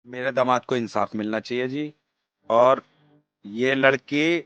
मेरे दामाद को इंसाफ मिलना चाहिए जी। और ये लड़की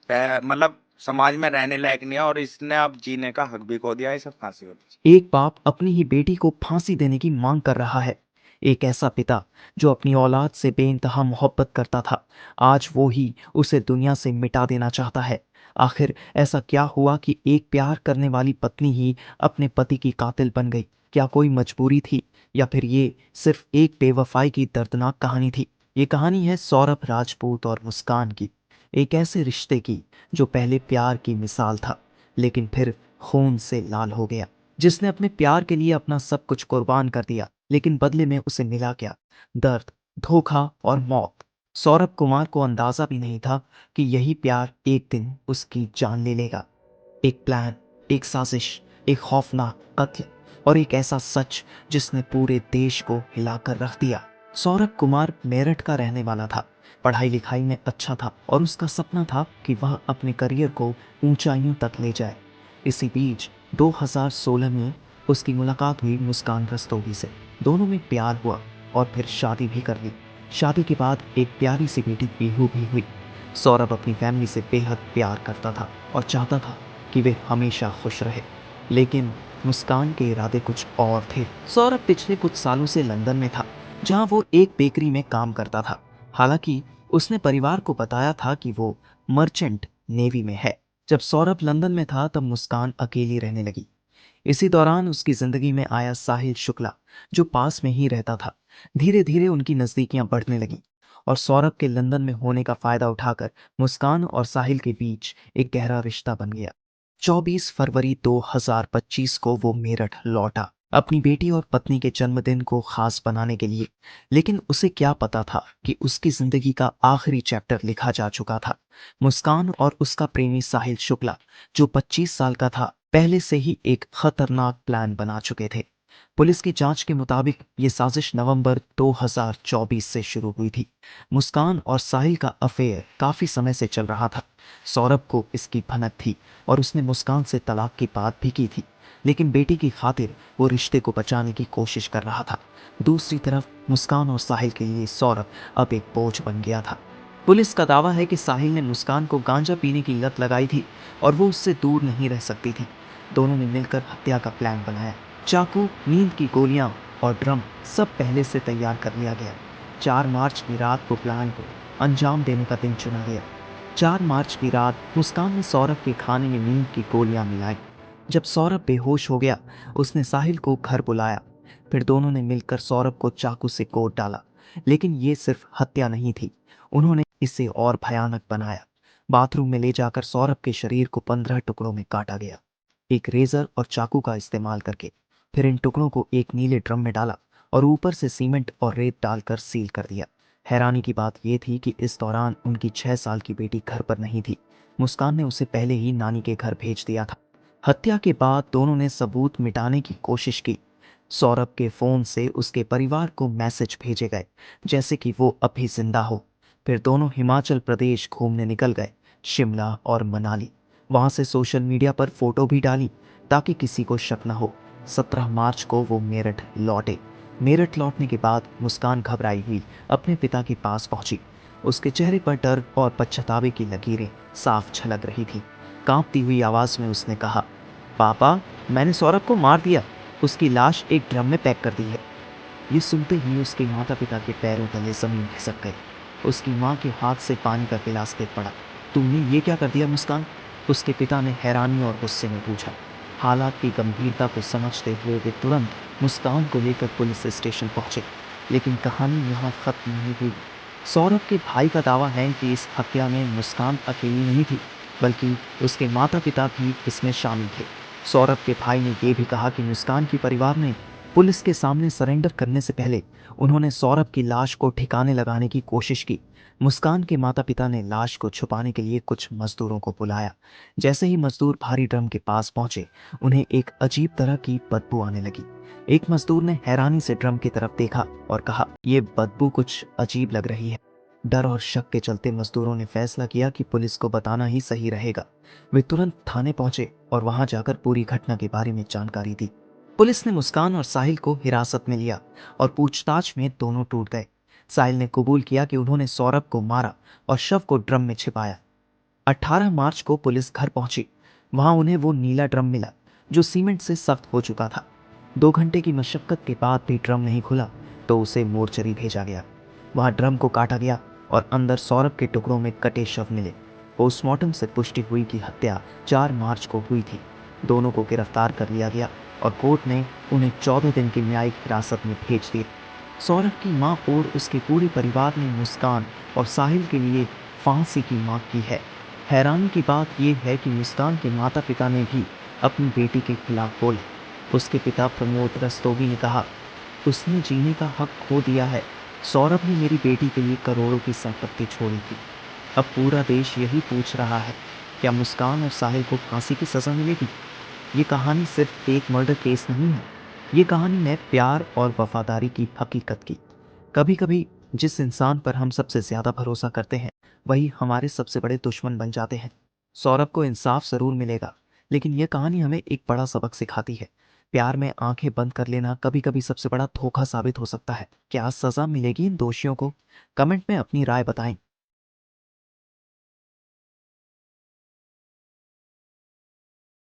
मतलब समाज में रहने लायक नहीं है और इसने अब जीने का हक भी खो दिया है। इसे फांसी होनी चाहिए। एक बाप अपनी ही बेटी को फांसी देने की मांग कर रहा है। एक ऐसा पिता जो अपनी औलाद से बेइंतहा मोहब्बत करता था, आज वो ही उसे दुनिया से मिटा देना चाहता है। आखिर ऐसा क्या हुआ कि एक प्यार करने वाली पत्नी ही अपने पति की कातिल बन गई? क्या कोई मजबूरी थी, या फिर ये सिर्फ एक बेवफाई की दर्दनाक कहानी थी? ये कहानी है सौरभ राजपूत और मुस्कान की, एक ऐसे रिश्ते की जो पहले प्यार की मिसाल था, लेकिन फिर खून से लाल हो गया। जिसने अपने प्यार के लिए अपना सब कुछ कुर्बान कर दिया, लेकिन बदले में उसे मिला क्या? दर्द, धोखा और मौत। सौरभ कुमार को अंदाजा भी नहीं था कि यही प्यार एक दिन उसकी जान ले लेगा। एक प्लान, एक साजिश, एक खौफनाक कत्ल और एक ऐसा सच जिसने पूरे देश को हिलाकर रख दिया। सौरभ कुमार मेरठ का रहने वाला था, पढ़ाई लिखाई में अच्छा था और उसका सपना था कि वह अपने करियर को ऊंचाइयों तक ले जाए। इसी बीच 2016 में उसकी मुलाकात हुई मुस्कान रस्तोगी से। दोनों में प्यार हुआ और फिर शादी भी कर ली। शादी के बाद एक प्यारी सी बेटी पीहू भी हुई। सौरभ अपनी फैमिली से बेहद प्यार करता था और चाहता था कि वे हमेशा खुश रहे, लेकिन मुस्कान के इरादे कुछ और थे। सौरभ पिछले कुछ सालों से लंदन में था, जहां वो एक बेकरी में काम करता था। हालांकि उसने परिवार को बताया था कि वो मर्चेंट नेवी में है। जब सौरभ लंदन में था तब मुस्कान अकेली रहने लगी। इसी दौरान उसकी जिंदगी में आया साहिल शुक्ला, जो पास में ही रहता था। धीरे धीरे उनकी नजदीकियां बढ़ने लगी और सौरभ के लंदन में होने का फायदा उठाकर मुस्कान और साहिल के बीच एक गहरा रिश्ता बन गया। 24 फरवरी 2025 को वो मेरठ लौटा, अपनी बेटी और पत्नी के जन्मदिन को खास बनाने के लिए। लेकिन उसे क्या पता था कि उसकी जिंदगी का आखिरी चैप्टर लिखा जा चुका था। मुस्कान और उसका प्रेमी साहिल शुक्ला, जो 25 साल का था, पहले से ही एक खतरनाक प्लान बना चुके थे। पुलिस की जांच के मुताबिक ये साजिश नवंबर 2024 से शुरू हुई थी। मुस्कान और साहिल का अफेयर काफी समय से चल रहा था। सौरभ को इसकी भनक थी और उसने मुस्कान से तलाक की बात भी की थी, लेकिन बेटी की खातिर वो रिश्ते को बचाने की कोशिश कर रहा था। दूसरी तरफ मुस्कान और साहिल के लिए सौरभ अब एक बोझ बन गया था। पुलिस का दावा है कि साहिल ने मुस्कान को गांजा पीने की लत लगाई थी और वो उससे दूर नहीं रह सकती थी। दोनों ने मिलकर हत्या का प्लान बनाया। चाकू, नींद की गोलियां और ड्रम सब पहले से तैयार कर लिया गया। 4 मार्च की रात को प्लान को अंजाम देने का दिन चुना गया। 4 मार्च की रात मुस्कान ने सौरभ के खाने में नींद की गोलियां मिलाई। जब सौरभ बेहोश हो गया, उसने साहिल को घर बुलाया। फिर दोनों ने मिलकर सौरभ को चाकू से कोट डाला। लेकिन ये सिर्फ हत्या नहीं थी, उन्होंने इसे और भयानक बनाया। बाथरूम में ले जाकर सौरभ के शरीर को 15 टुकड़ों में काटा गया, एक रेजर और चाकू का इस्तेमाल करके। फिर इन टुकड़ों को एक नीले ड्रम में डाला और ऊपर से सीमेंट और रेत डालकर सील कर दिया। हैरानी की बात यह थी कि इस दौरान उनकी 6 साल की बेटी घर पर नहीं थी। मुस्कान ने उसे पहले ही नानी के घर भेज दिया था। हत्या के बाद दोनों ने सबूत मिटाने की कोशिश की। सौरभ के फोन से उसके परिवार को मैसेज भेजे गए जैसे कि वो अभी जिंदा हो। फिर दोनों हिमाचल प्रदेश घूमने निकल गए, शिमला और मनाली। वहां से सोशल मीडिया पर फोटो भी डाली ताकि किसी को शक न हो। 17 मार्च को वो मेरठ लौटे। मेरठ लौटने के बाद मुस्कान घबराई हुई अपने पिता के पास पहुंची। उसके चेहरे पर डर और पछतावे की लकीरें साफ झलक रही थी। कांपती हुई आवाज में उसने कहा, पापा, मैंने सौरभ को मार दिया, उसकी लाश एक ड्रम में पैक कर दी है। ये सुनते ही उसके माता पिता के पैरों तले जमीन खिसक गई। उसकी माँ के हाथ से पानी का गिलास गिर पड़ा। तुमने ये क्या कर दिया मुस्कान? उसके पिता ने हैरानी और गुस्से में पूछा। हालात की गंभीरता को समझते हुए वे तुरंत मुस्कान को लेकर पुलिस स्टेशन पहुंचे। लेकिन कहानी यहाँ खत्म नहीं हुई। सौरभ के भाई का दावा है कि इस हत्या में मुस्कान अकेली नहीं थी, बल्कि उसके माता पिता भी इसमें शामिल थे। सौरभ के भाई ने यह भी कहा कि मुस्कान के परिवार ने पुलिस के सामने सरेंडर करने से पहले उन्होंने सौरभ की लाश को ठिकाने लगाने की कोशिश की। मुस्कान के माता पिता ने लाश को छुपाने के लिए कुछ मजदूरों को बुलाया। जैसे ही मजदूर भारी ड्रम के पास पहुंचे, उन्हें एक अजीब तरह की बदबू आने लगी। एक मजदूर ने हैरानी से ड्रम की तरफ देखा और कहा, यह बदबू कुछ अजीब लग रही है। डर और शक के चलते मजदूरों ने फैसला किया कि पुलिस को बताना ही सही रहेगा। वे तुरंत थाने पहुंचे और वहां जाकर पूरी घटना के बारे में जानकारी दी। पुलिस ने मुस्कान और साहिल को हिरासत में लिया और पूछताछ में दोनों टूट गए। साहिल ने कबूल किया कि उन्होंने सौरभ को मारा और शव को ड्रम में छिपाया। 18 मार्च को पुलिस घर पहुंची। वहां उन्हें वो नीला ड्रम मिला जो सीमेंट से सख्त हो चुका था। 2 घंटे की मशक्कत के बाद भी ड्रम नहीं खुला तो उसे मोर्चरी भेजा गया। वहां ड्रम को काटा गया और अंदर सौरभ के टुकड़ों में कटे शव मिले। पोस्टमार्टम से पुष्टि हुई कि हत्या 4 मार्च को हुई थी। दोनों को गिरफ्तार कर लिया गया और कोर्ट ने उन्हें 14 दिन की न्यायिक हिरासत में भेज दिया। सौरभ की मां और उसके पूरे परिवार ने मुस्कान और साहिल के लिए फांसी की मांग की है। हैरानी की बात यह है कि मुस्कान के माता पिता ने भी अपनी बेटी के खिलाफ बोले। उसके पिता प्रमोद रस्तोगी ने कहा, उसने जीने का हक खो दिया है। सौरभ ने मेरी बेटी के लिए करोड़ों की संपत्ति छोड़ी थी। अब पूरा देश यही पूछ रहा है, क्या मुस्कान और साहिल को फांसी की सजा मिलेगी? ये कहानी सिर्फ एक मर्डर केस नहीं है, ये कहानी है प्यार और वफादारी की हकीकत की। कभी कभी जिस इंसान पर हम सबसे ज्यादा भरोसा करते हैं वही हमारे सबसे बड़े दुश्मन बन जाते हैं। सौरभ को इंसाफ जरूर मिलेगा, लेकिन यह कहानी हमें एक बड़ा सबक सिखाती है। प्यार में आंखें बंद कर लेना कभी कभी सबसे बड़ा धोखा साबित हो सकता है। क्या सजा मिलेगी इन दोषियों को? कमेंट में अपनी राय बताएं।